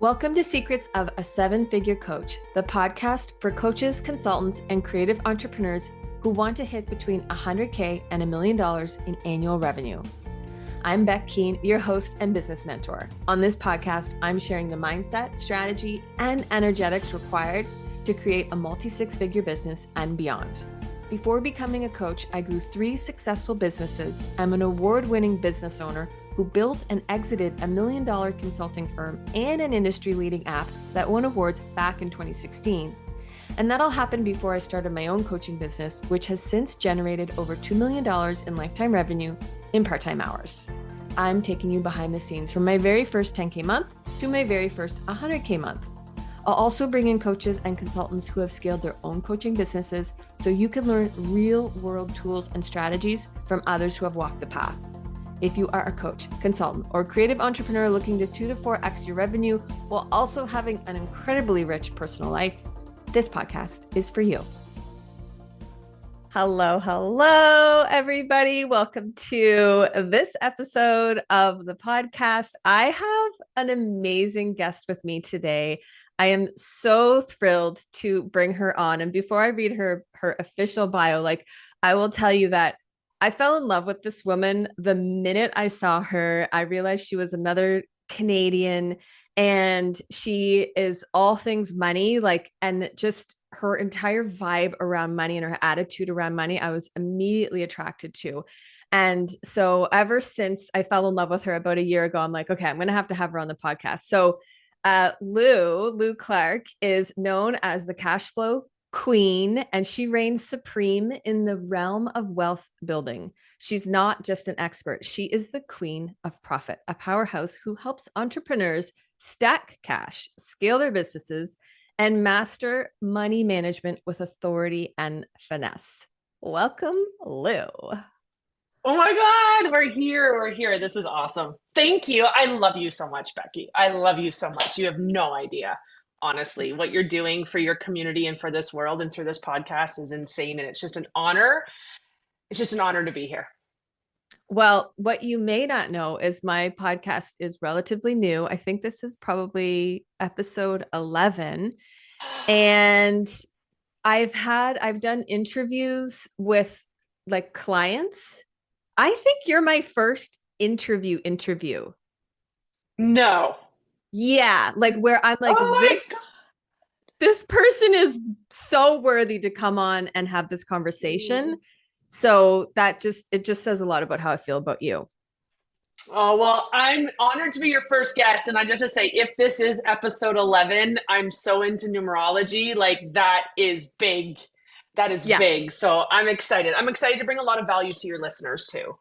Welcome to Secrets of a Seven-Figure Coach, the podcast for coaches, consultants, and creative entrepreneurs who want to hit between $100K and $1 million in annual revenue. I'm Beck Keane, your host and business mentor. On this podcast, I'm sharing the mindset, strategy, and energetics required to create a multi-six-figure business and beyond. Before becoming a coach, I grew 3 successful businesses. I'm an award-winning business owner who built and exited $1 million consulting firm and an industry-leading app that won awards back in 2016. And that all happened before I started my own coaching business, which has since generated over $2 million in lifetime revenue in part-time hours. I'm taking you behind the scenes from my very first 10K month to my very first 100K month. I'll also bring in coaches and consultants who have scaled their own coaching businesses so you can learn real-world tools and strategies from others who have walked the path. If you are a coach, consultant, or creative entrepreneur looking to 2 to 4x your revenue while also having an incredibly rich personal life, this podcast is for you. Hello, everybody. Welcome to this episode of the podcast. I have an amazing guest with me today. I am so thrilled to bring her on. And before I read her official bio, I will tell you that I fell in love with this woman the minute I saw her. I realized she was another Canadian and she is all things money, and just her entire vibe around money and her attitude around money, I was immediately attracted to. And so ever since I fell in love with her about a year ago, I'm like, okay, I'm going to have her on the podcast. So Lou Clark is known as the cash flow queen, and she reigns supreme in the realm of wealth building. She's not just an expert. She is the queen of profit, a powerhouse who helps entrepreneurs stack cash, scale their businesses, and master money management with authority and finesse. Welcome, Lou. Oh my God, we're here. This is awesome. Thank you. I love you so much, Becky. I love you so much. You have no idea, honestly, what you're doing for your community and for this world and through this podcast is insane. And it's just an honor. It's just an honor to be here. Well, what you may not know is my podcast is relatively new. I think this is probably episode 11. And I've done interviews with clients. I think you're my first interview. No. Yeah, where I'm God. This person is so worthy to come on and have this conversation. So it just says a lot about how I feel about you. Oh, well, I'm honored to be your first guest. And I just have to say, if this is episode 11, I'm so into numerology. That is big. That is big. So I'm excited. I'm excited to bring a lot of value to your listeners too.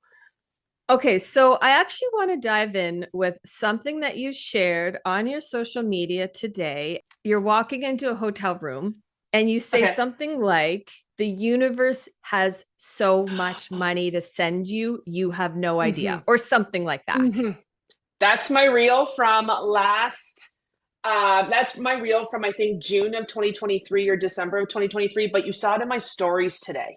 Okay, so I actually want to dive in with something that you shared on your social media today. You're walking into a hotel room and you say something like, the universe has so much money to send you, you have no idea, or something like that. Mm-hmm. That's my reel from I think June of 2023 or December of 2023, but you saw it in my stories today.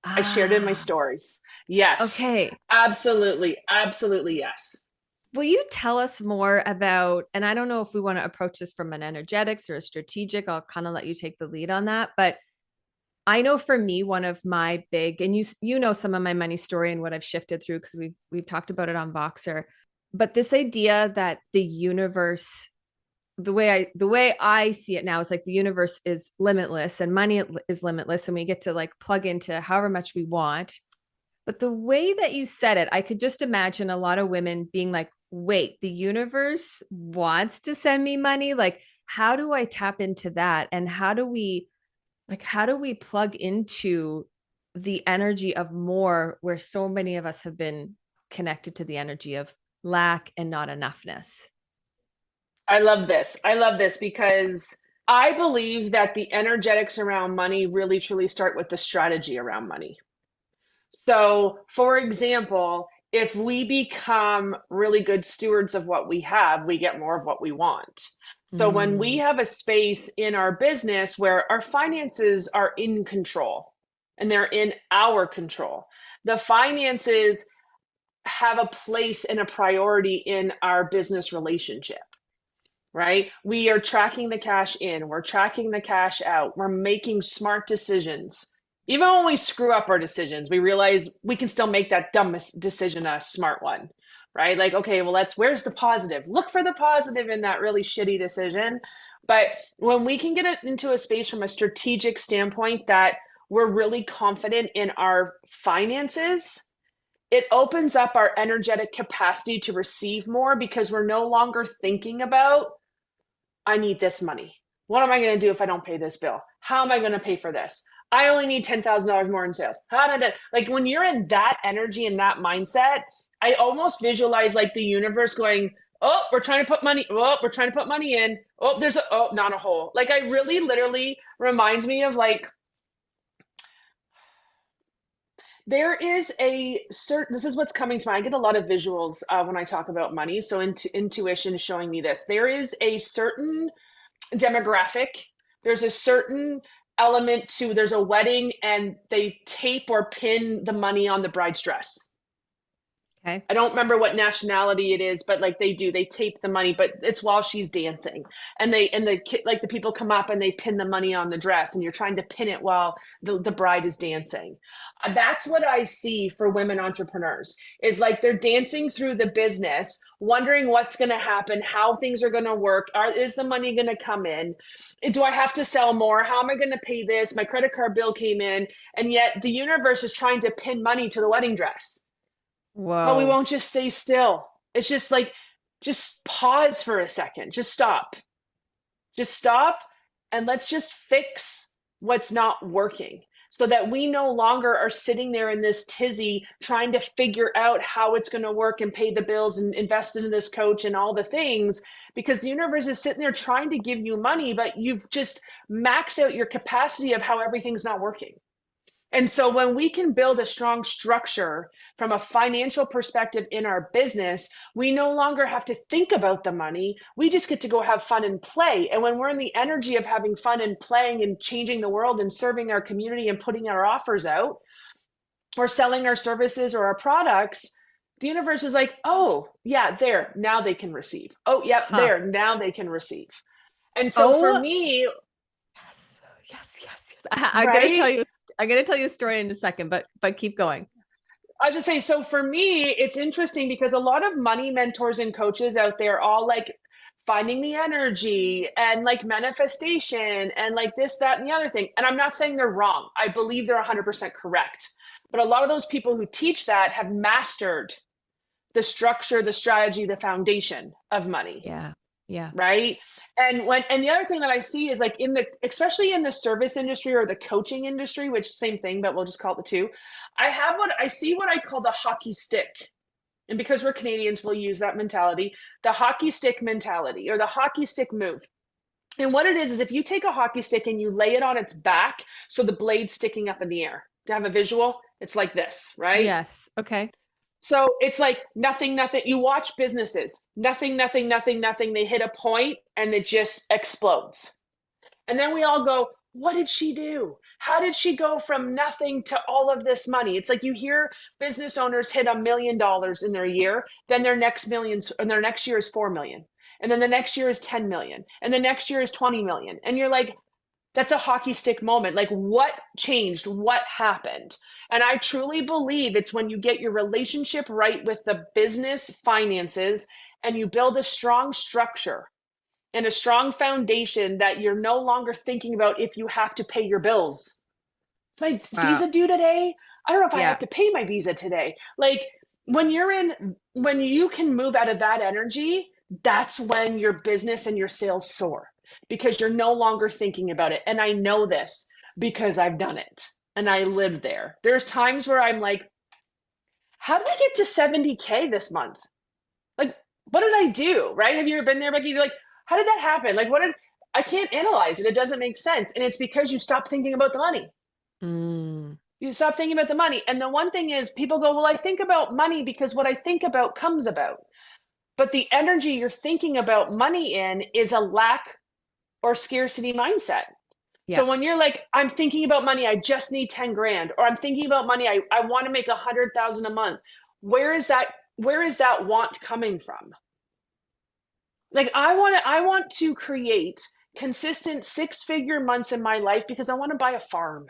I shared it in my stories. Yes. Okay. Absolutely. Absolutely. Yes. Will you tell us more about, and I don't know if we want to approach this from an energetics or a strategic, I'll kind of let you take the lead on that, but I know for me, one of my big, and you know some of my money story and what I've shifted through because we've talked about it on Voxer, but this idea that the universe, the way I see it now is the universe is limitless and money is limitless and we get to plug into however much we want. But the way that you said it, I could just imagine a lot of women being like, wait, the universe wants to send me money? How do I tap into that? And how do we plug into the energy of more where so many of us have been connected to the energy of lack and not enoughness? I love this. I love this because I believe that the energetics around money really truly start with the strategy around money. So, for example, if we become really good stewards of what we have, we get more of what we want. So when we have a space in our business where our finances are in control and they're in our control, the finances have a place and a priority in our business relationship. right? We are tracking the cash in, we're tracking the cash out, we're making smart decisions. Even when we screw up our decisions, we realize we can still make that dumb decision a smart one, right? Like, okay, well, where's the positive? Look for the positive in that really shitty decision. But when we can get it into a space from a strategic standpoint that we're really confident in our finances, it opens up our energetic capacity to receive more because we're no longer thinking about, I need this money. What am I going to do if I don't pay this bill? How am I going to pay for this? I only need $10,000 more in sales. Like when you're in that energy and that mindset, I almost visualize like the universe going, oh, we're trying to put money. Oh, we're trying to put money in. Oh, not a hole. Like I really literally reminds me of like, there is a certain, this is what's coming to mind. I get a lot of visuals when I talk about money. So intuition is showing me this. There is a certain demographic. There's a certain element to, there's a wedding and they tape or pin the money on the bride's dress. Okay. I don't remember what nationality it is, but like they tape the money, but it's while she's dancing. And like the people come up and they pin the money on the dress and you're trying to pin it while the bride is dancing. That's what I see for women entrepreneurs is like they're dancing through the business, wondering what's going to happen, how things are going to work. Is the money going to come in? Do I have to sell more? How am I going to pay this? My credit card bill came in. And yet the universe is trying to pin money to the wedding dress. But we Whoa. won't just stay still. It's just like, just pause for a second. Just stop. Just stop and let's just fix what's not working so that we no longer are sitting there in this tizzy trying to figure out how it's going to work and pay the bills and invest in this coach and all the things, because the universe is sitting there trying to give you money, but you've just maxed out your capacity of how everything's not working. And so when we can build a strong structure from a financial perspective in our business, we no longer have to think about the money. We just get to go have fun and play. And when we're in the energy of having fun and playing and changing the world and serving our community and putting our offers out or selling our services or our products, the universe is like, oh, yeah, there, now they can receive. Oh, yep, Huh. there, now they can receive. And so for Oh, me, yes. Yes, yes, yes. I'm gonna tell right? you a story in a second, but keep going. I was just say, so for me, it's interesting because a lot of money mentors and coaches out there all like finding the energy and like manifestation and like this, that, and the other thing. And I'm not saying they're wrong. I believe they're 100% correct. But a lot of those people who teach that have mastered the structure, the strategy, the foundation of money. Yeah. Yeah. Right. And the other thing that I see is like especially in the service industry or the coaching industry, which same thing, but we'll just call it the two. I see what I call the hockey stick. And because we're Canadians, we'll use that mentality, the hockey stick mentality or the hockey stick move. And what it is if you take a hockey stick and you lay it on its back, so the blade's sticking up in the air. To have a visual, it's like this, right? Yes. Okay. So it's like nothing, nothing. You watch businesses, nothing, nothing, nothing, nothing. They hit a point and it just explodes. And then we all go, what did she do? How did she go from nothing to all of this money? It's like you hear business owners hit $1 million in their year, then their next year is 4 million. And then the next year is 10 million. And the next year is 20 million. And you're like, that's a hockey stick moment. Like what changed? What happened? And I truly believe it's when you get your relationship right with the business finances and you build a strong structure and a strong foundation that you're no longer thinking about if you have to pay your bills. It's like Wow. visa due today. I don't know if I Yeah. have to pay my visa today. Like when you can move out of that energy, that's when your business and your sales soar because you're no longer thinking about it. And I know this because I've done it and I lived there. There's times where I'm like, how did I get to 70K this month? Like, what did I do? Right? Have you ever been there, Becky? You're like, how did that happen? Like, I can't analyze it. It doesn't make sense. And it's because you stop thinking about the money. Mm. You stop thinking about the money. And the one thing is people go, well, I think about money because what I think about comes about. But the energy you're thinking about money in is a lack or scarcity mindset. So Yeah. when you're like, I'm thinking about money, I just need 10 grand, or I'm thinking about money, I want to make 100,000 a month. Where is that want coming from? Like I want to create consistent six-figure months in my life because I want to buy a farm.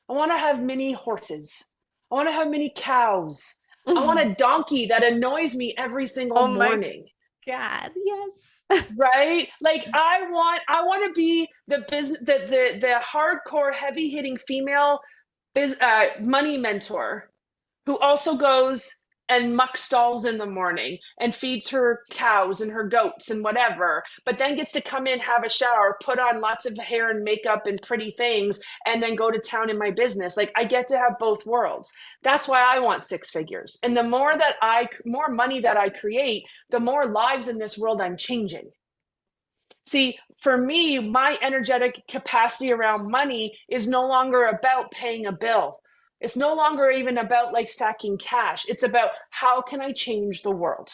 I want to have mini horses. I want to have mini cows. I want a donkey that annoys me every single Oh my morning. God, yes. Right? Like I want to be the business the hardcore heavy hitting female money mentor who also goes and muck stalls in the morning and feeds her cows and her goats and whatever, but then gets to come in, have a shower, put on lots of hair and makeup and pretty things, and then go to town in my business. Like I get to have both worlds. That's why I want six figures. And the more money that I create, the more lives in this world I'm changing. See, for me, my energetic capacity around money is no longer about paying a bill. It's no longer even about like stacking cash. It's about how can I change the world?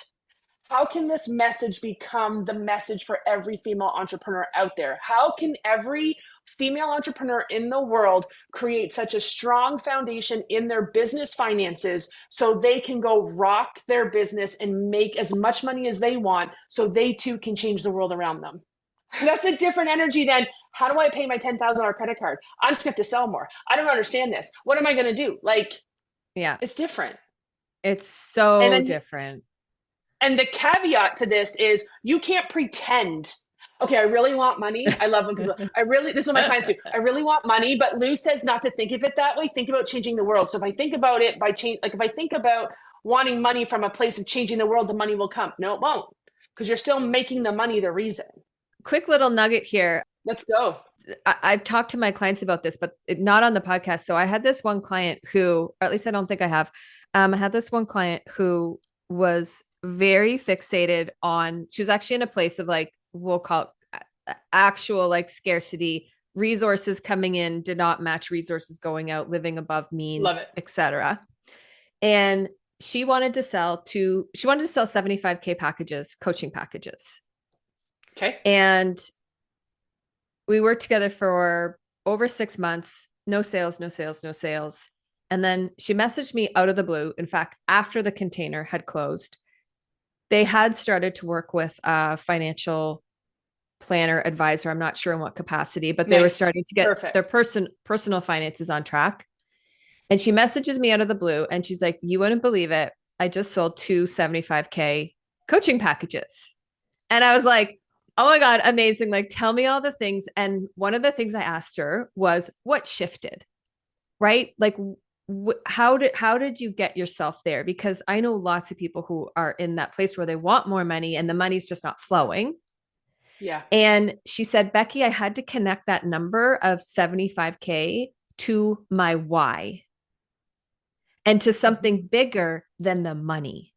How can this message become the message for every female entrepreneur out there? How can every female entrepreneur in the world create such a strong foundation in their business finances so they can go rock their business and make as much money as they want so they too can change the world around them? That's a different energy than how do I pay my $10,000 credit card? I'm just going to sell more. I don't understand this. What am I going to do? Like, Yeah, it's different. it's And so then, different. and the caveat to this is you can't pretend. Okay, I really want money. I love when people, this is what my clients do. I really want money, but Lou says not to think of it that way. Think about changing the world. So if I think about it by change, like if I think about wanting money from a place of changing the world, the money will come. No, it won't, because you're still making the money the reason. Quick little nugget here. Let's go. I've talked to my clients about this, but not on the podcast. So I had this one client who, or at least I don't think I have. I had this one client who was very fixated on, she was actually in a place of like, we'll call it actual like scarcity, resources coming in did not match resources going out, living above Love means, it. etc. And she wanted to sell 75K packages, coaching packages. Okay. And we worked together for over 6 months, no sales, no sales, no sales. And then she messaged me out of the blue. In fact, after the container had closed, they had started to work with a financial planner advisor. I'm not sure in what capacity, but they were Nice. starting to get their Perfect. personal finances on track. And she messages me out of the blue and she's like, you wouldn't believe it. I just sold two 75K coaching packages. And I was like, oh my God, amazing. Like, tell me all the things. And one of the things I asked her was what shifted, right? Like, how did you get yourself there? Because I know lots of people who are in that place where they want more money and the money's just not flowing. Yeah. And she said, Becky, I had to connect that number of 75K to my why and to Mm-hmm. something bigger than the money.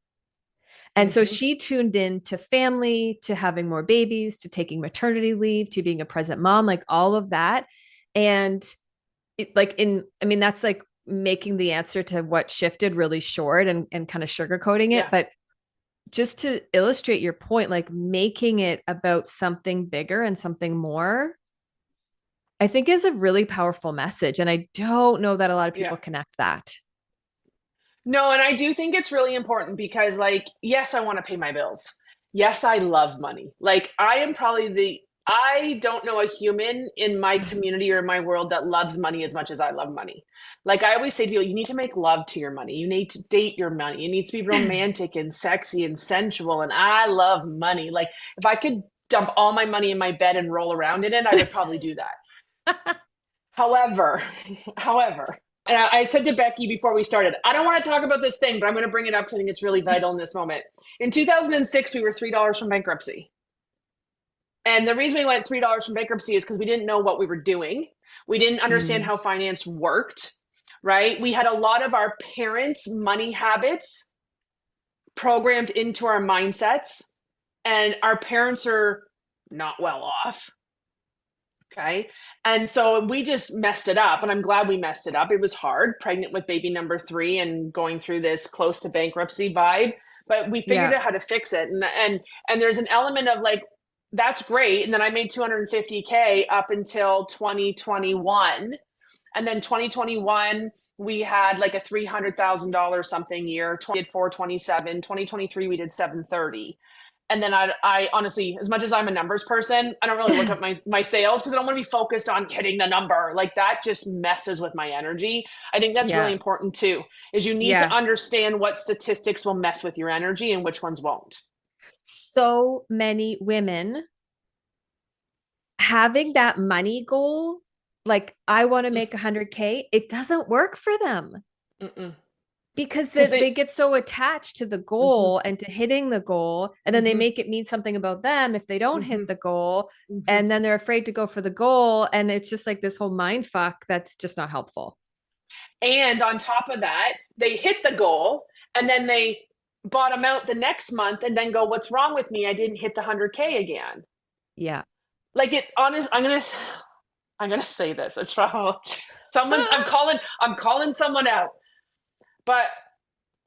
And so Mm-hmm. she tuned in to family, to having more babies, to taking maternity leave, to being a present mom, like all of that. And I mean, that's like making the answer to what shifted really short and kind of sugarcoating it. Yeah. But just to illustrate your point, like making it about something bigger and something more, I think is a really powerful message. And I don't know that a lot of Yeah. people connect that. No, and I do think it's really important because, like, yes, I want to pay my bills. Yes, I love money. Like, I don't know a human in my community or in my world that loves money as much as I love money. Like, I always say to people, you need to make love to your money. You need to date your money. It needs to be romantic and sexy and sensual. And I love money. Like, if I could dump all my money in my bed and roll around in it, I would probably do that. However, however, and I said to Becky before we started, I don't want to talk about this thing, but I'm going to bring it up because I think it's really vital in this moment. In 2006, we were $3 from bankruptcy. And the reason we went $3 from bankruptcy is because we didn't know what we were doing. We didn't understand Mm, how finance worked, right? We had a lot of our parents' money habits programmed into our mindsets, and our parents are not well off. Okay. And so we just messed it up. And I'm glad we messed it up. It was hard, pregnant with baby number three and going through this close to bankruptcy vibe. But we figured yeah. out how to fix it. And there's an element of like, that's great. And then I made 250K up until 2021. And then 2021, we had like a $300,000 something year. We did 427. 2023, we did 730. And then I honestly, as much as I'm a numbers person, I don't really look at my sales because I don't want to be focused on hitting the number. Like that just messes with my energy. I think that's really Yeah. important too, is you need to Yeah. understand what statistics will mess with your energy and which ones won't. So many women having that money goal, like I want to make 100K, it doesn't work for them Mm-mm. because Because they get so attached to the mhm, goal and to hitting the goal, and then they mhm, make it mean something about them if they don't hit mhm, the goal, mhm. and then they're afraid to go for the goal, and it's just like this whole mind fuck that's just not helpful. And on top of that, they hit the goal and then they bottom out the next month and then go, "What's wrong with me? I didn't hit the 100K again." Yeah. Like it honest, I'm gonna say this. It's probably someone I'm calling someone out. But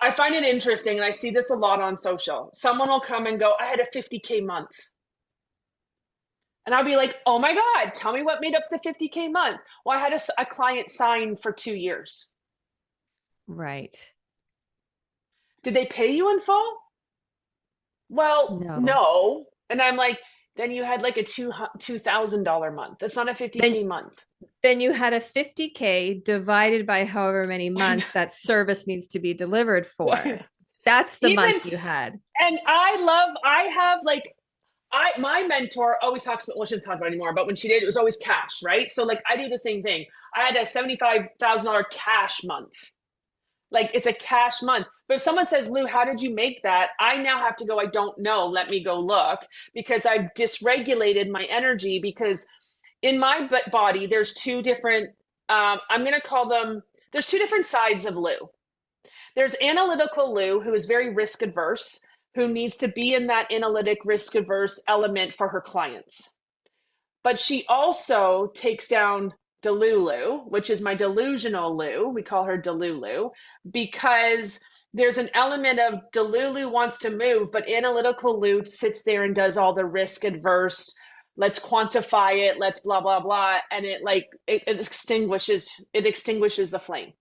I find it interesting and I see this a lot on social. Someone will come and go, "I had a 50K month." And I'll be like, "Oh my God, tell me what made up the 50K month." Well, I had a client sign for 2 years. Right. Did they pay you in full? Well, No. no. And I'm like, then you had like a $2,000 month. That's not a Then 50K month. then you had a 50K divided by however many And months that service needs to be delivered for. That's the even month you had. and I have like my mentor always talks about, well, she doesn't talk about it anymore, but when she did, it was always cash, right? So like I do the same thing. I had a $75,000 cash month. Like it's a cash month. But if someone says, "Lou, how did you make that?" I now have to go, "I don't know. Let me go look," because I've dysregulated my energy because in my body, there's two different, I'm going to call them, there's two different sides of Lou. There's analytical Lou, who is very risk adverse, who needs to be in that analytic risk adverse element for her clients. But she also takes down Delulu, which is my delusional Lou. We call her Delulu because there's an element of Delulu wants to move, but analytical Lou sits there and does all the risk adverse. Let's quantify it. Let's blah blah blah, and it extinguishes the flame.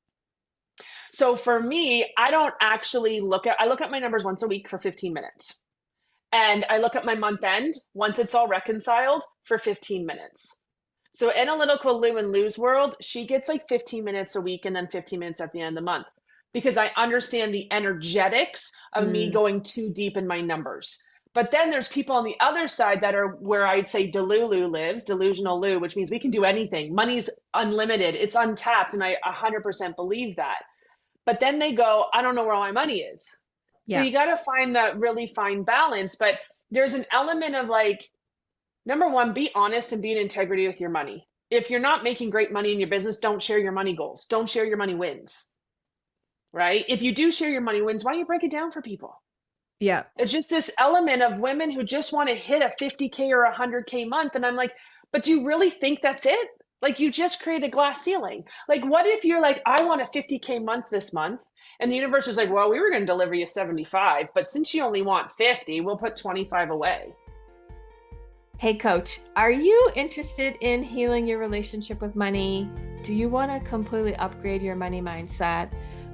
So for me, I don't actually I look at my numbers once a week for 15 minutes. And I look at my month end once it's all reconciled for 15 minutes. So analytical Lou in Lou's world, she gets like 15 minutes a week and then 15 minutes at the end of the month because I understand the energetics of me Mm, going too deep in my numbers. But then there's people on the other side that are where I'd say Delulu lives, delusional Lou, which means we can do anything. Money's unlimited, it's untapped, and I 100% believe that. But then they go, "I don't know where all my money is." So yeah. you got to find that really fine balance. But there's an element of like, number one, be honest and be in integrity with your money. If you're not making great money in your business, don't share your money goals. Don't share your money wins, right? If you do share your money wins, why don't you break it down for people? Yeah. It's just this element of women who just want to hit a 50K or a 100K month. And I'm like, but do you really think that's it? Like you just create a glass ceiling. Like what if you're like, "I want a 50K month this month." And the universe is like, "Well, we were going to deliver you 75, but since you only want 50, we'll put 25 away." Hey, coach, are you interested in healing your relationship with money? Do you want to completely upgrade your money mindset?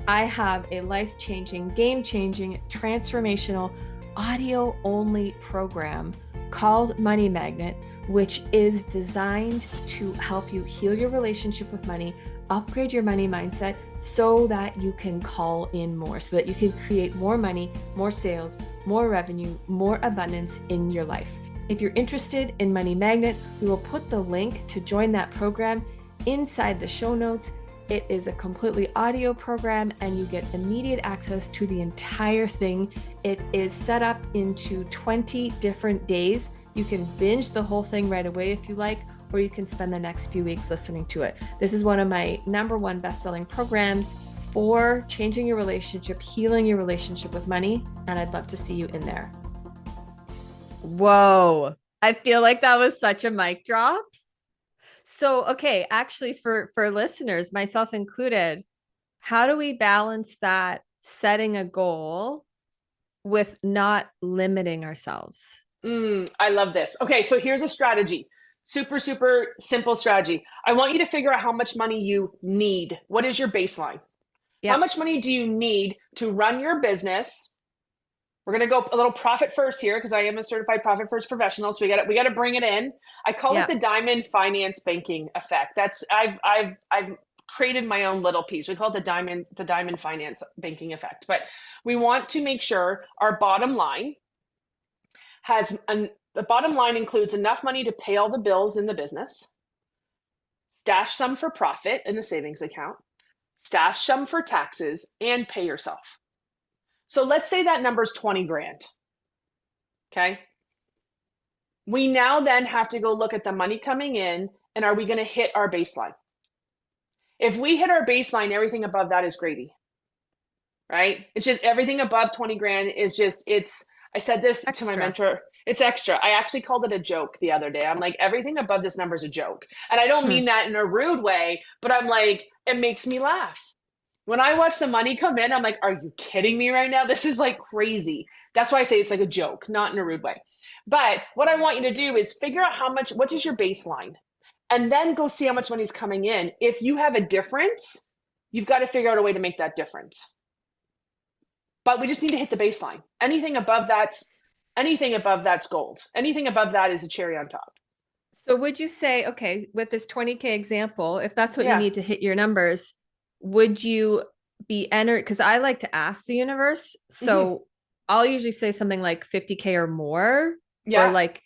I have a life changing, game changing, transformational, audio only program called Money Magnet, which is designed to help you heal your relationship with money, upgrade your money mindset so that you can call in more, so that you can create more money, more sales, more revenue, more abundance in your life. If you're interested in Money Magnet, we will put the link to join that program inside the show notes. It is a completely audio program and you get immediate access to the entire thing. It is set up into 20 different days. You can binge the whole thing right away if you like, or you can spend the next few weeks listening to it. This is one of my #1 best-selling programs for changing your relationship, healing your relationship with money, and I'd love to see you in there. Whoa. I feel like that was such a mic drop. So, okay, actually for listeners, myself included, how do we balance that setting a goal with not limiting ourselves? I love this. Okay, so here's a strategy. Super, super simple strategy. I want you to figure out how much money you need. What is your baseline? How Yep. much money do you need to run your business, We're going to go a little profit first here because I am a certified profit first professional. So we got to bring it in. I call it Yeah. the diamond finance banking effect. That's I've created my own little piece. We call it the diamond finance banking effect. But we want to make sure our bottom line the bottom line includes enough money to pay all the bills in the business, stash some for profit in the savings account, stash some for taxes, and pay yourself. So let's say that number's 20 grand. Okay. We now then have to go look at the money coming in and are we going to hit our baseline? If we hit our baseline, everything above that is gravy, right? It's just everything above 20 grand is just, I said this to my Extra. mentor, it's extra. I actually called it a joke the other day. I'm like, everything above this number is a joke. And I don't Hmm. mean that in a rude way, but I'm like, it makes me laugh. When I watch the money come in, I'm like, are you kidding me right now? This is like crazy. That's why I say it's like a joke, not in a rude way. But what I want you to do is figure out what is your baseline? And then go see how much money's coming in. If you have a difference, you've got to figure out a way to make that difference. But we just need to hit the baseline. Anything above that's gold. Anything above that is a cherry on top. So would you say, okay, with this 20K example, if that's what you Yeah. need to hit your numbers, would you be entered? Because I like to ask the universe. Hmm. So I'll usually say something like 50K or more, or Yeah, like,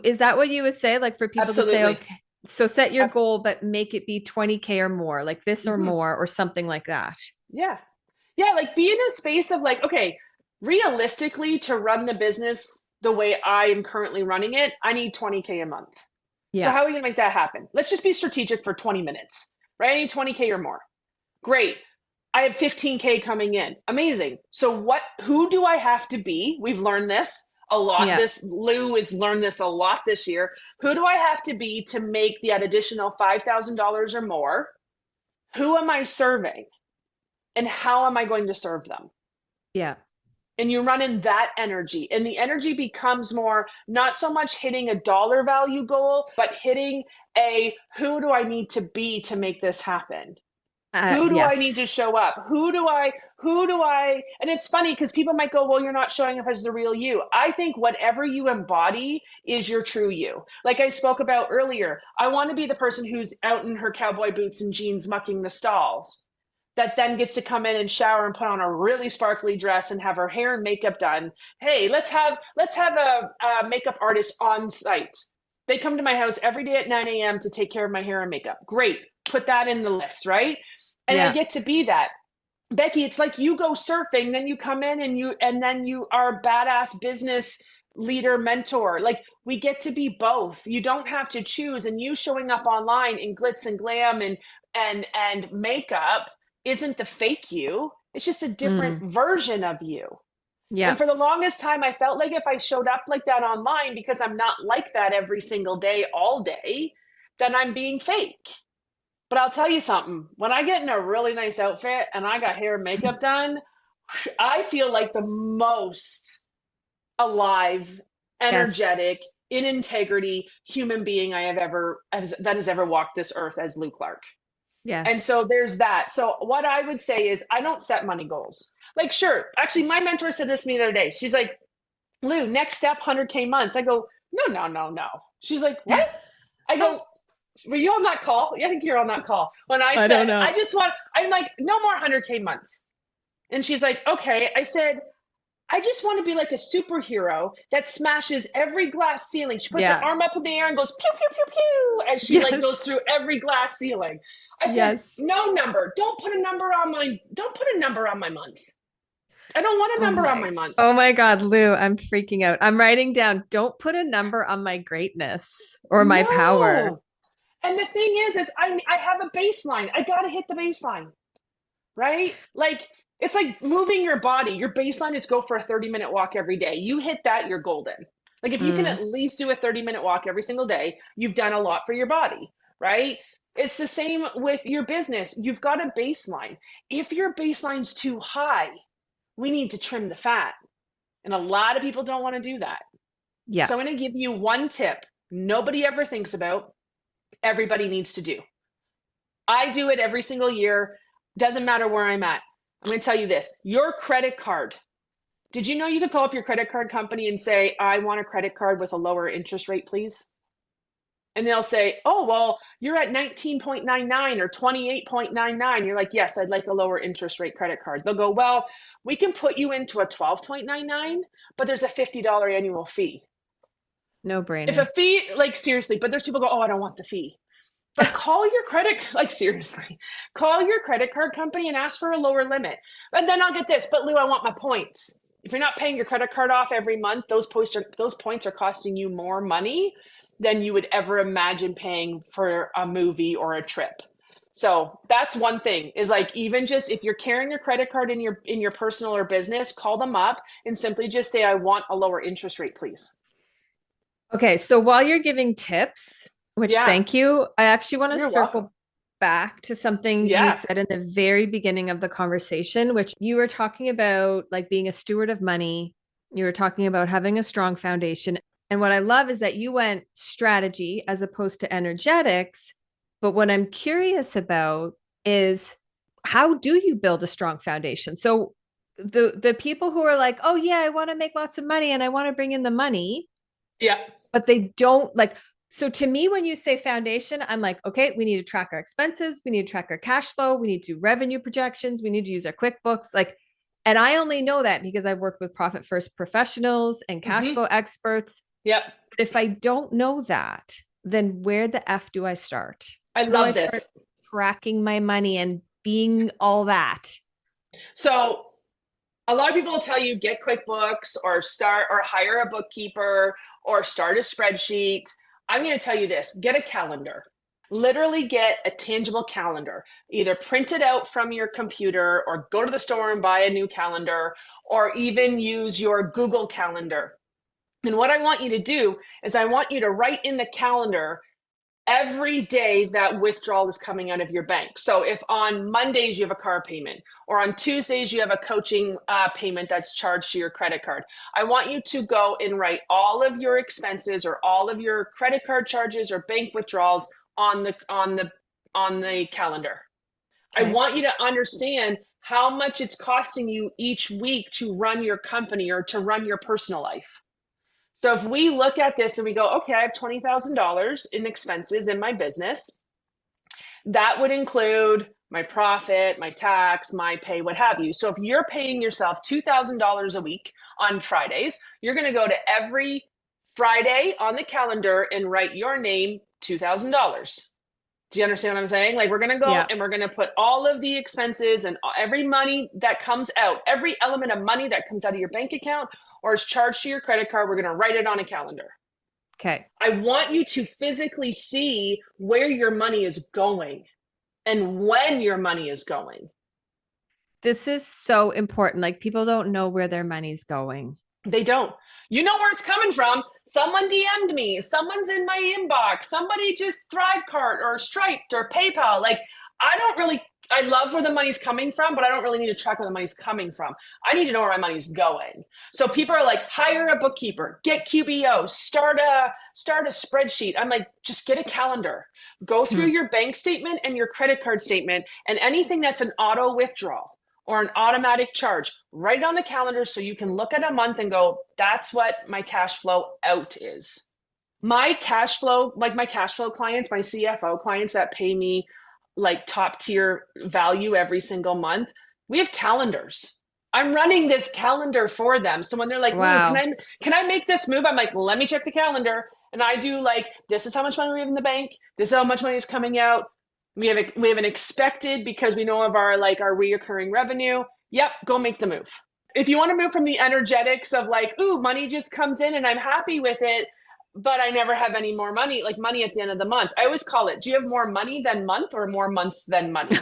is that what you would say? Like for people to say, absolutely. okay, so set your goal, but make it be 20K or more, like this or Hmm. more, or something like that. Yeah. Yeah, like be in a space of like, okay, realistically, to run the business the way I am currently running it, I need 20K a month. So Yeah. how are we gonna make that happen? Let's just be strategic for 20 minutes, right? I need 20K or more. Great. I have 15K coming in. Amazing. So who do I have to be? We've learned this a lot. Yeah. Lou has learned this a lot this year. Who do I have to be to make that additional $5,000 or more? Who am I serving? And how am I going to serve them? Yeah. And you run in that energy, and the energy becomes more not so much hitting a dollar value goal, but hitting a who do I need to be to make this happen? Who do I need Yes. to show up? And it's funny because people might go, well, you're not showing up as the real you. I think whatever you embody is your true you. Like I spoke about earlier, I want to be the person who's out in her cowboy boots and jeans mucking the stalls, that then gets to come in and shower and put on a really sparkly dress and have her hair and makeup done. Hey, let's have a makeup artist on site. They come to my house every day at 9 a.m. to take care of my hair and makeup. Great. Put that in the list, right? And I Yeah. get to be that. Becky, it's like you go surfing, then you come in and then you are a badass business leader mentor. Like we get to be both. You don't have to choose. And you showing up online in glitz and glam and makeup isn't the fake you. It's just a different Mm. version of you. And Yeah. for the longest time, I felt like if I showed up like that online, because I'm not like that every single day, all day, then I'm being fake. But I'll tell you something, when I get in a really nice outfit and I got hair and makeup done, I feel like the most alive, Yes. energetic, in integrity human being that has ever walked this earth as Lou Clark. And Yes. so there's that. So what I would say is I don't set money goals. Like, sure, actually, my mentor said this to me the other day. She's like, Lou, next step, 100K months. I go, no, no, no, no. She's like, what? I go, were you on that call? I think you're on that call. When I I don't said, know. I'm like, no more 100K months. And she's like, okay. I said, I just want to be like a superhero that smashes every glass ceiling. She puts her Yeah. arm up in the air and goes pew pew pew pew as she like goes Yes. through every glass ceiling. I said, Yes. no number. Don't put a number on my month. I don't want a number on my month. Oh my God, Lou, I'm freaking out. I'm writing down, don't put a number on my greatness or my power. No. And the thing is I have a baseline. I gotta hit the baseline, right? Like it's like moving your body. Your baseline is go for a 30-minute walk every day. You hit that, you're golden. Like if you can Mm. at least do a 30-minute walk every single day, you've done a lot for your body, right? It's the same with your business. You've got a baseline. If your baseline's too high, we need to trim the fat. And a lot of people don't want to do that. Yeah. So I'm going to give you one tip nobody ever thinks about, everybody needs to do. I do it every single year. Doesn't matter where I'm at. I'm going to tell you this your credit card Did you know you could call up your credit card company and say, I want a credit card with a lower interest rate, please? And they'll say, oh, well, you're at 19.99 or 28.99. You're like, yes, I'd like a lower interest rate credit card. They'll go, well, we can put you into a 12.99, but there's a $50 annual fee. No If a brainer. fee, like seriously, but there's people go, oh, I don't want the fee. But call your credit, like seriously, call your credit card company and ask for a lower limit. And then I'll get this, but Lou, I want my points. If you're not paying your credit card off every month, those points are costing you more money than you would ever imagine paying for a movie or a trip. So that's one thing is like, even just if you're carrying a credit card in your personal or business, call them up and simply just say, I want a lower interest rate, please. Okay, so while you're giving tips, which Yeah, thank you, I actually want to you're welcome. circle back to something you Yeah. said in the very beginning of the conversation, which you were talking about like being a steward of money. You were talking about having a strong foundation. And what I love is that you went strategy as opposed to energetics. But what I'm curious about is how do you build a strong foundation? So the people who are like, oh yeah, I want to make lots of money and I want to bring in the money, Yeah. but they don't like. So to me, when you say foundation, I'm like, okay, we need to track our expenses. We need to track our cash flow. We need to do revenue projections. We need to use our QuickBooks. Like, and I only know that because I've worked with profit first professionals and cash Mm-hmm. flow experts. Yep. But if I don't know that, then where the F do I start? I How do I love start this. tracking my money and being all that? So a lot of people will tell you get QuickBooks or start or hire a bookkeeper or start a spreadsheet. I'm going to tell you this, get a calendar. Literally get a tangible calendar. Either print it out from your computer or go to the store and buy a new calendar or even use your Google Calendar. And what I want you to do is I want you to write in the calendar every day that withdrawal is coming out of your bank. So if on Mondays you have a car payment or on Tuesdays you have a coaching payment that's charged to your credit card, I want you to go and write all of your expenses or all of your credit card charges or bank withdrawals on the calendar. I Okay. want you to understand how much it's costing you each week to run your company or to run your personal life. So if we look at this and we go, okay, I have $20,000 in expenses in my business, that would include my profit, my tax, my pay, what have you. So if you're paying yourself $2,000 a week on Fridays, you're going to go to every Friday on the calendar and write your name $2,000. Do you understand what I'm saying? Like, we're going to go Yeah. and we're going to put all of the expenses and every money that comes out, every element of money that comes out of your bank account or is charged to your credit card, we're going to write it on a calendar. Okay. I want you to physically see where your money is going and when your money is going. This is so important. Like people don't know where their money's going. They don't. You know where it's coming from. Someone DM'd me. Someone's in my inbox. Somebody just Thrivecart or Striped or PayPal. Like, I don't really, I love where the money's coming from, but I don't really need to track where the money's coming from. I need to know where my money's going. So people are like, hire a bookkeeper, get QBO, start a spreadsheet. I'm like, just get a calendar. Go through Hmm. your bank statement and your credit card statement and anything that's an auto withdrawal or an automatic charge, write it on the calendar so you can look at a month and go, that's what my cash flow out is. My cash flow, like my cash flow clients, my CFO clients that pay me like top tier value every single month, we have calendars. I'm running this calendar for them. So when they're like, Lou, Wow. can I make this move? I'm like, let me check the calendar. And I do like, this is how much money we have in the bank. This is how much money is coming out. We have an expected because we know of our reoccurring revenue. Yep, go make the move. If you want to move from the energetics of like, ooh, money just comes in and I'm happy with it, but I never have any more money, like money at the end of the month. I always call it, do you have more money than month or more month than money?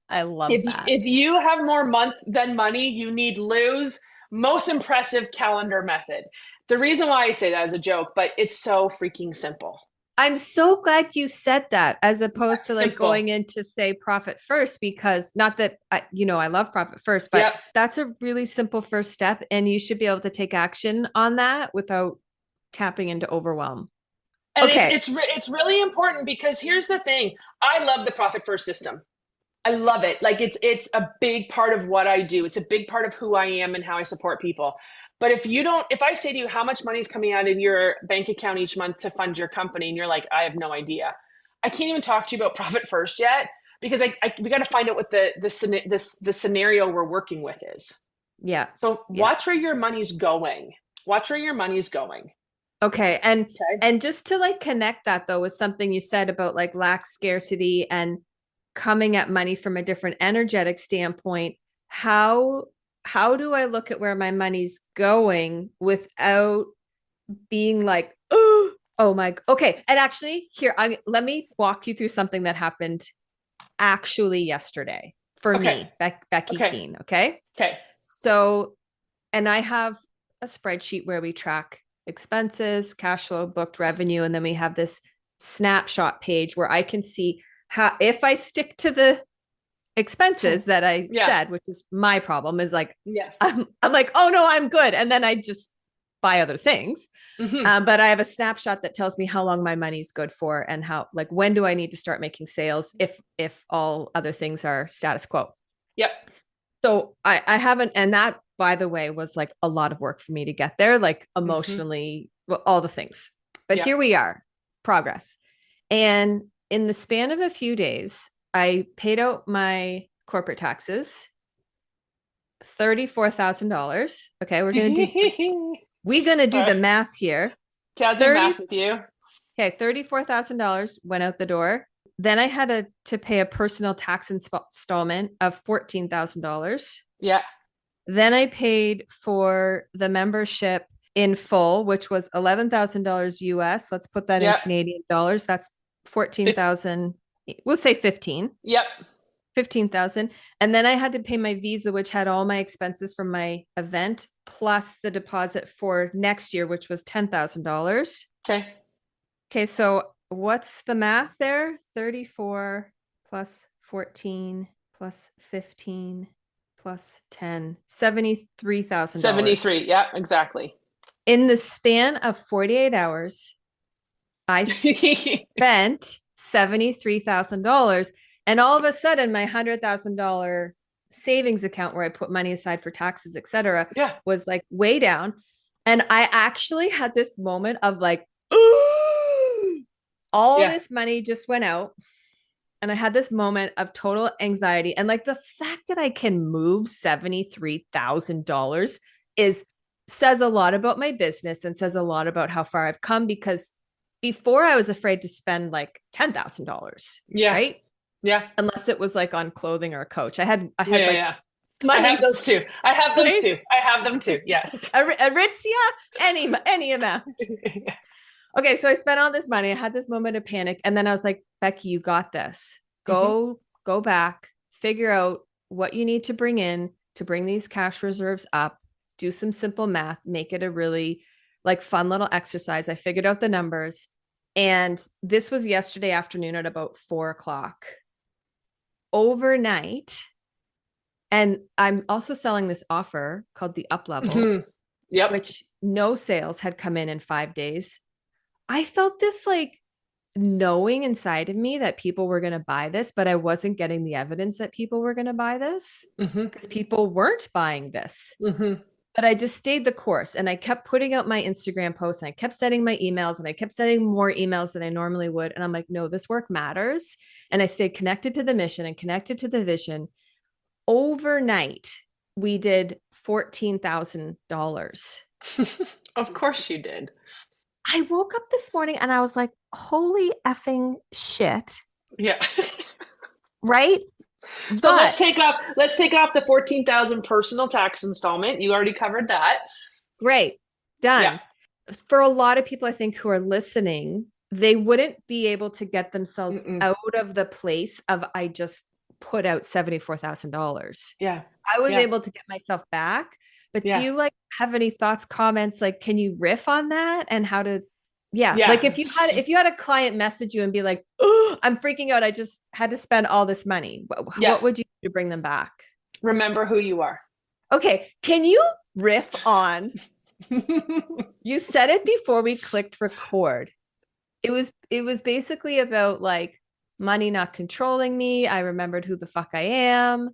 I love If that. if you have more month than money, you need Lou's most impressive calendar method. The reason why I say that is a joke, but it's so freaking simple. I'm so glad you said that as opposed to like Simple. going into say profit first, because not that I love profit first, but Yep. that's a really simple first step and you should be able to take action on that without tapping into overwhelm. And Okay. it's really important because here's the thing. I love the profit first system. I love it. Like it's a big part of what I do. It's a big part of who I am and how I support people. But if I say to you how much money is coming out of your bank account each month to fund your company, and you're like, I have no idea. I can't even talk to you about profit first yet because we got to find out what the scenario we're working with is. Yeah. So Yeah. watch where your money's going. Watch where your money's going. Okay. Okay. And just to like connect that though with something you said about like lack, scarcity, and coming at money from a different energetic standpoint, how do I look at where my money's going without being like, oh my, okay. And actually here, let me walk you through something that happened actually yesterday for Okay. me, Becky Okay. Keene. Okay. Okay. So, and I have a spreadsheet where we track expenses, cash flow, booked revenue, and then we have this snapshot page where I can see how, if I stick to the expenses that I Yeah. said, which is my problem, is like, Yeah. I'm like, oh no, I'm good. And then I just buy other things. But I have a snapshot that tells me how long my money's good for and how, like, when do I need to start making sales if all other things are status quo. Yep. So I haven't, and that, by the way, was like a lot of work for me to get there, like emotionally, all the things. But Yep. here we are, progress. And in the span of a few days, I paid out my corporate taxes, $34,000. Okay, we're gonna do the math here. Okay, I'll do 30, math with you. okay, $34,000 went out the door. Then I had to pay a personal tax installment of $14,000. Yeah. Then I paid for the membership in full, which was $11,000 US. Let's put that in Canadian dollars. That's 14,000. We'll say 15. Yep. 15,000. And then I had to pay my visa, which had all my expenses from my event, plus the deposit for next year, which was $10,000. Okay. Okay. So what's the math there? 34 plus 14 plus 15 plus 10, $73,000. 73. Yeah, exactly. In the span of 48 hours, I spent $73,000. And all of a sudden, my $100,000 savings account where I put money aside for taxes, et cetera, was like way down. And I actually had this moment of like, ooh, all this money just went out. And I had this moment of total anxiety. And like the fact that I can move $73,000 says a lot about my business and says a lot about how far I've come, because before I was afraid to spend like $10,000. Yeah. Right. Yeah. Unless it was like on clothing or a coach. I had money. I have those too. I have those too. I have them too. Yes. Aritzia, any amount. Okay, so I spent all this money. I had this moment of panic. And then I was like, Becky, you got this. Go back, figure out what you need to bring in to bring these cash reserves up, do some simple math, make it a really like fun little exercise. I figured out the numbers. And this was yesterday afternoon at about 4:00. Overnight. And I'm also selling this offer called the Up Level, which no sales had come in 5 days. I felt this like knowing inside of me that people were going to buy this, but I wasn't getting the evidence that people were going to buy this because people weren't buying this. But I just stayed the course and I kept putting out my Instagram posts and I kept sending my emails and I kept sending more emails than I normally would. And I'm like, no, this work matters. And I stayed connected to the mission and connected to the vision. Overnight, we did $14,000. Of course you did. I woke up this morning and I was like, holy effing shit. Yeah. Right? So let's take off the 14,000 personal tax installment. You already covered that. Great. Done. Yeah. For a lot of people, I think, who are listening, they wouldn't be able to get themselves out of the place of I just put out $74,000. Yeah. I was able to get myself back. But do you like have any thoughts, comments? Like, can you riff on that and how to, like if you had a client message you and be like, oh, I'm freaking out. I just had to spend all this money. What would you do to bring them back? Remember who you are. Okay. Can you riff on, you said it before we clicked record. It was basically about like money not controlling me. I remembered who the fuck I am.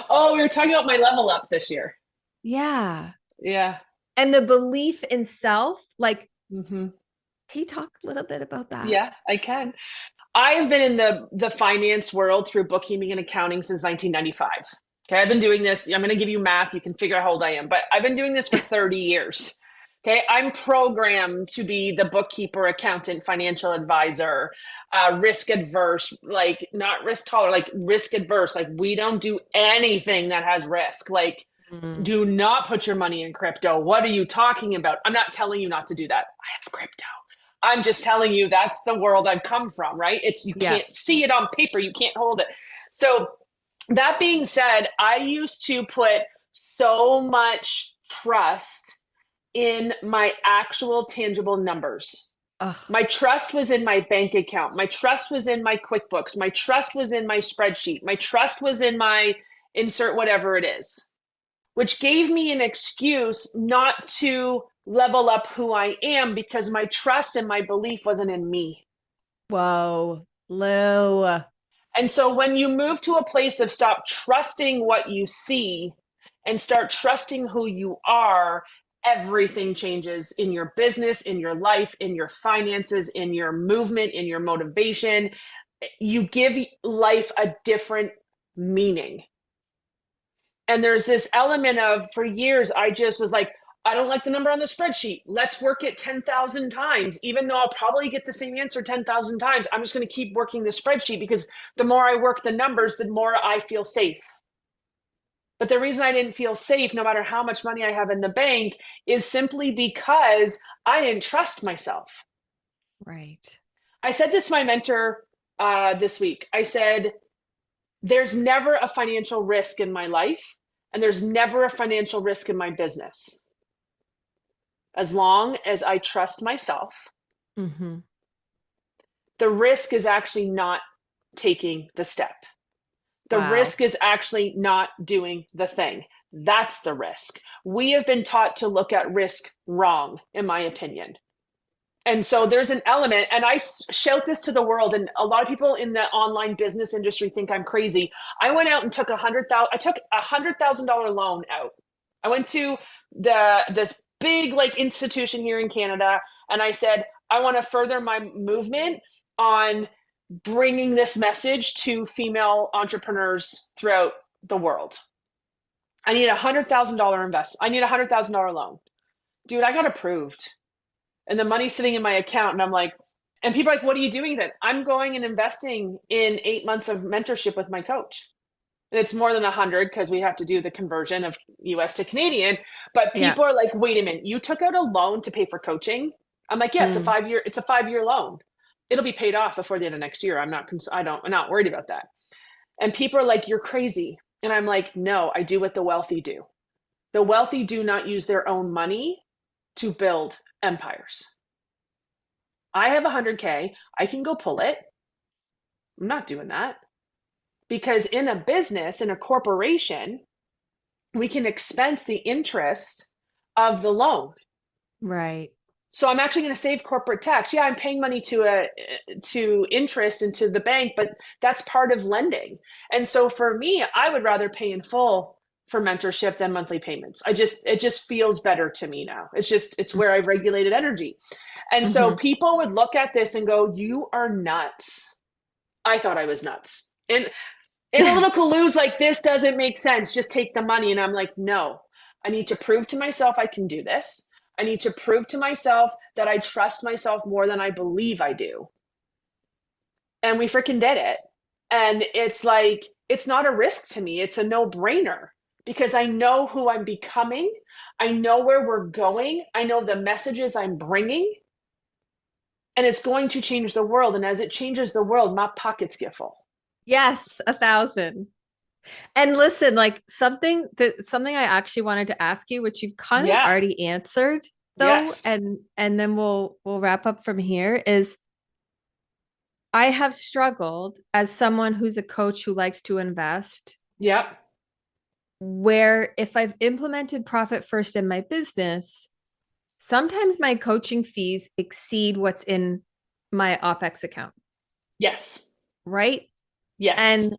Oh, we were talking about my level ups this year. Yeah. Yeah. And the belief in self, like, Hmm. can you talk a little bit about that? Yeah, I can. I've been in the finance world through bookkeeping and accounting since 1995. Okay, I've been doing this. I'm going to give you math. You can figure out how old I am, but I've been doing this for 30 years. Okay, I'm programmed to be the bookkeeper, accountant, financial advisor, risk adverse, like not risk tolerant, like risk adverse. Like we don't do anything that has risk. Like Mm, do not put your money in crypto. What are you talking about? I'm not telling you not to do that. I have crypto. I'm just telling you that's the world I've come from, right? It's you yeah. can't see it on paper, you can't hold it. So that being said, I used to put so much trust in my actual tangible numbers. Ugh, My trust was in my bank account. My trust was in my QuickBooks. My trust was in my spreadsheet. My trust was in my insert whatever it is, which gave me an excuse not to level up who I am because my trust and my belief wasn't in me. whoa, Lou. And so when you move to a place of stop trusting what you see and start trusting who you are, everything changes in your business, in your life, in your finances, in your movement, in your motivation. You give life a different meaning. And there's this element of, for years, I just was like, I don't like the number on the spreadsheet. Let's work it 10,000 times. Even though I'll probably get the same answer 10,000 times, I'm just going to keep working the spreadsheet because the more I work the numbers, the more I feel safe. But the reason I didn't feel safe, no matter how much money I have in the bank, is simply because I didn't trust myself. Right. I said this to my mentor this week. I said, there's never a financial risk in my life, and there's never a financial risk in my business. As long as I trust myself, Mm-hmm. the risk is actually not taking the step. The Wow. risk is actually not doing the thing. That's the risk. We have been taught to look at risk wrong, in my opinion. And so there's an element, and I shout this to the world, and a lot of people in the online business industry think I'm crazy. I went out and took I took $100,000 loan out. I went to this big like institution here in Canada, and I said, I want to further my movement on bringing this message to female entrepreneurs throughout the world. I need $100,000 invest. I need $100,000 loan. Dude, I got approved and the money's sitting in my account. And I'm like, and people are like, what are you doing then? I'm going and investing in 8 months of mentorship with my coach. And it's more than 100 because we have to do the conversion of US to Canadian. But Yeah. people are like, wait a minute, you took out a loan to pay for coaching? I'm like, yeah, Mm. it's a 5 year loan. It'll be paid off before the end of next year. I'm not worried about that. And people are like, you're crazy. And I'm like, no, I do what the wealthy do. The wealthy do not use their own money to build empires. I have 100K. I can go pull it. I'm not doing that because in a business, in a corporation, we can expense the interest of the loan. Right. So I'm actually going to save corporate tax. Yeah, I'm paying money to interest into the bank, but that's part of lending. And so for me, I would rather pay in full for mentorship than monthly payments. It just feels better to me now. It's where I've regulated energy. And so Mm-hmm. people would look at this and go, "You are nuts." I thought I was nuts. And analytical lose like this doesn't make sense. Just take the money. And I'm like, no, I need to prove to myself I can do this. I need to prove to myself that I trust myself more than I believe I do. And we freaking did it. And it's like, it's not a risk to me. It's a no brainer because I know who I'm becoming. I know where we're going. I know the messages I'm bringing. And it's going to change the world. And as it changes the world, my pockets get full. Yes, 1,000. And listen, like something I actually wanted to ask you, which you've kind of Yeah. already answered though, Yes. and then we'll wrap up from here is I have struggled as someone who's a coach who likes to invest, Yep. where if I've implemented profit first in my business, sometimes my coaching fees exceed what's in my OpEx account. Yes. right? Yes.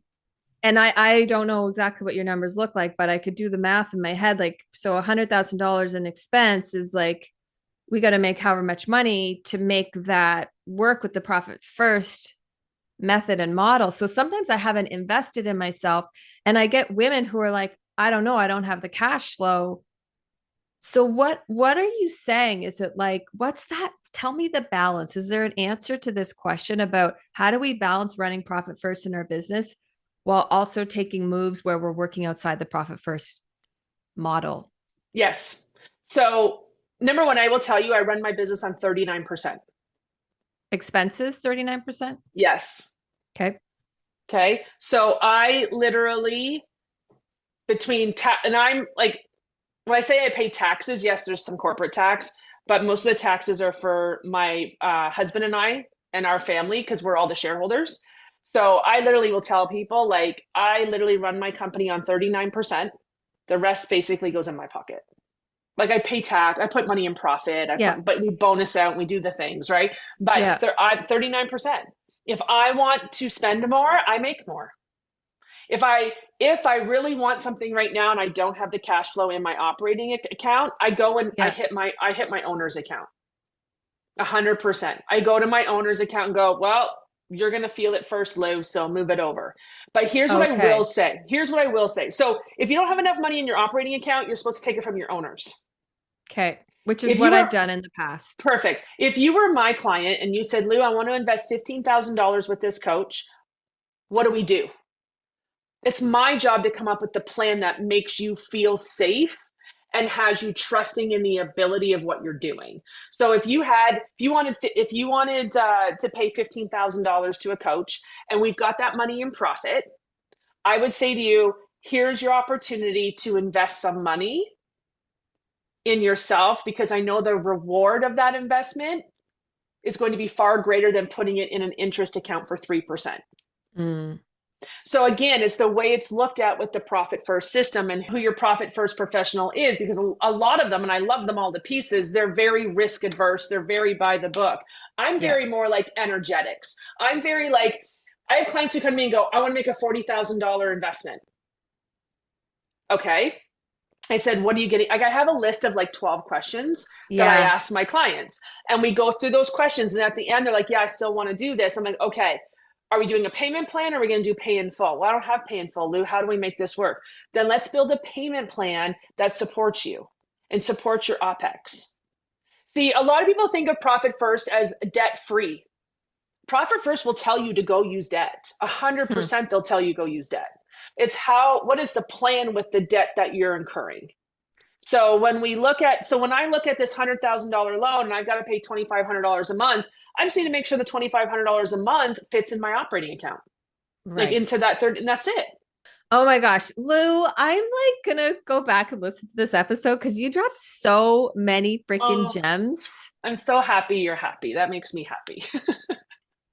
And I don't know exactly what your numbers look like, but I could do the math in my head. Like, so $100,000 in expense is like, we got to make however much money to make that work with the profit first method and model. So sometimes I haven't invested in myself, and I get women who are like, I don't know, I don't have the cash flow. So what are you saying? Is it like, what's that? Tell me the balance. Is there an answer to this question about how do we balance running profit first in our business while also taking moves where we're working outside the profit first model? Yes. So, number one, I will tell you, I run my business on 39%. Expenses 39%. Yes. Okay. Okay. So I literally and I'm like, when I say I pay taxes, yes, there's some corporate tax, but most of the taxes are for my husband and I and our family because we're all the shareholders. So I literally will tell people, like, I literally run my company on 39%. The rest basically goes in my pocket. Like I pay tax, I put money in profit, Yeah. but we bonus out and we do the things, right? But Yeah. I'm 39%. If I want to spend more, I make more. If I really want something right now and I don't have the cash flow in my operating account, I go and Yeah. I hit my owner's account. 100%. I go to my owner's account and go, well, you're going to feel it first, Lou, so move it over. But here's what I will Okay. say. Here's what I will say. So if you don't have enough money in your operating account, you're supposed to take it from your owners. Okay. Which is If you what I've were done in the past. Perfect. If you were my client and you said, Lou, I want to invest $15,000 with this coach, what do we do? It's my job to come up with the plan that makes you feel safe and has you trusting in the ability of what you're doing. So if you wanted to pay $15,000 to a coach, and we've got that money in profit, I would say to you, here's your opportunity to invest some money in yourself, because I know the reward of that investment is going to be far greater than putting it in an interest account for 3%. Mm. So again, it's the way it's looked at with the profit first system and who your profit first professional is, because a lot of them, and I love them all to pieces, they're very risk adverse. They're very by the book. I'm Yeah. very more like energetics. I'm very like, I have clients who come to me and go, I want to make a $40,000 investment. Okay. I said, what are you getting? Like, I have a list of like 12 questions that I Yeah. ask my clients, and we go through those questions. And at the end, they're like, yeah, I still want to do this. I'm like, okay, are we doing a payment plan, or are we going to do pay in full? Well, I don't have pay in full, Lou. How do we make this work? Then let's build a payment plan that supports you and supports your OPEX. See, a lot of people think of profit first as debt free. Profit first will tell you to go use debt. Hmm. 100% they'll tell you go use debt. It's what is the plan with the debt that you're incurring? So when I look at this $100,000 loan and I've got to pay $2,500 a month, I just need to make sure the $2,500 a month fits in my operating account, like Right. into that third, and that's it. Oh my gosh, Lou, I'm like gonna go back and listen to this episode because you dropped so many freaking Oh, gems. I'm so happy you're happy. That makes me happy.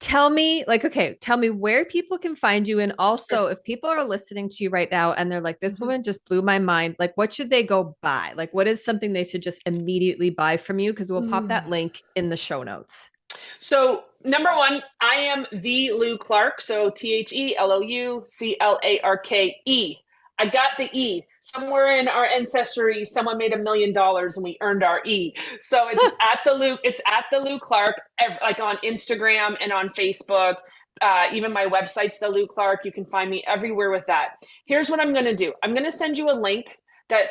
Tell me, like, okay, tell me where people can find you. And Sure. also, if people are listening to you right now and they're like, this Mhm. woman just blew my mind, like, what should they go buy? Like, what is something they should just immediately buy from you? Because we'll pop that Mm. link in the show notes. So, number one, I am the Lou Clark. So, TheLouClarke. I got the E. Somewhere in our ancestry, someone made $1 million and we earned our E. So it's at the Lou Clark, like on Instagram and on Facebook. Even my website's the Lou Clark. You can find me everywhere with that. Here's what I'm going to do. I'm going to send you a link that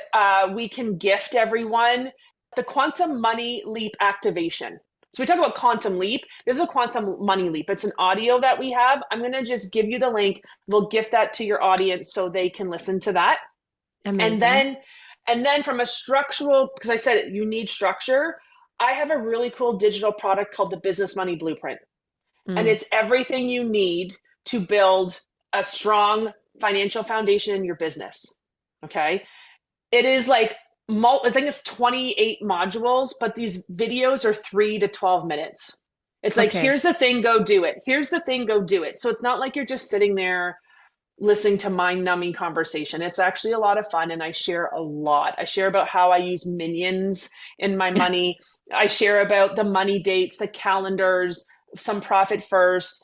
we can gift everyone. The Quantum Money Leap activation. So we talk about quantum leap. This is a quantum money leap. It's an audio that we have. I'm going to just give you the link. We'll gift that to your audience so they can listen to that. And Amazing. then from a structural, because I said you need structure, I have a really cool digital product called the Business Money Blueprint. And Mm, it's everything you need to build a strong financial foundation in your business. Okay. It is like, I think it's 28 modules, but these videos are 3 to 12 minutes. It's like, okay. here's the thing, go do it. Here's the thing, go do it. So it's not like you're just sitting there listening to mind numbing conversation. It's actually a lot of fun. And I share a lot. I share about how I use minions in my money. I share about the money dates, the calendars, some profit first.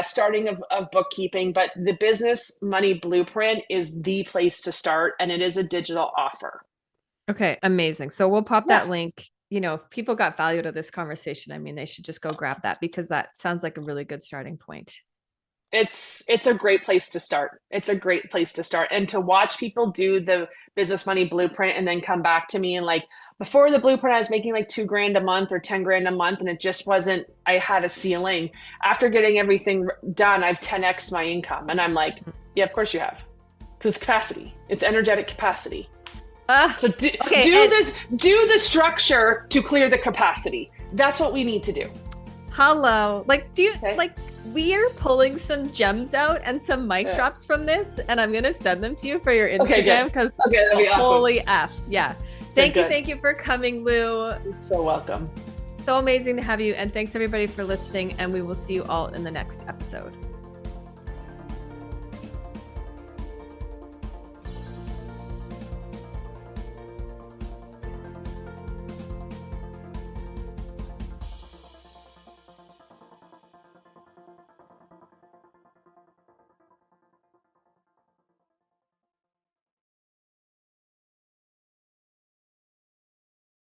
starting of bookkeeping, but the business money blueprint is the place to start, and it is a digital offer. Okay, amazing. So we'll pop Yeah. that link. If people got value out of this conversation, I mean, they should just go grab that because that sounds like a really good starting point. It's a great place to start. It's a great place to start. And to watch people do the business money blueprint and then come back to me and like, before the blueprint, I was making like $2,000 a month or 10 grand a month. And it just wasn't, I had a ceiling. After getting everything done, I've 10x my income. And I'm like, yeah, of course you have. Because capacity, it's energetic capacity. So do the structure to clear the capacity. That's what we need to do. Hello. We are pulling some gems out and some mic drops from this, and I'm going to send them to you for your Instagram because that'd be awesome. Holy F. Yeah. Thank you for coming, Lou. You're so welcome. So amazing to have you. And thanks everybody for listening. And we will see you all in the next episode.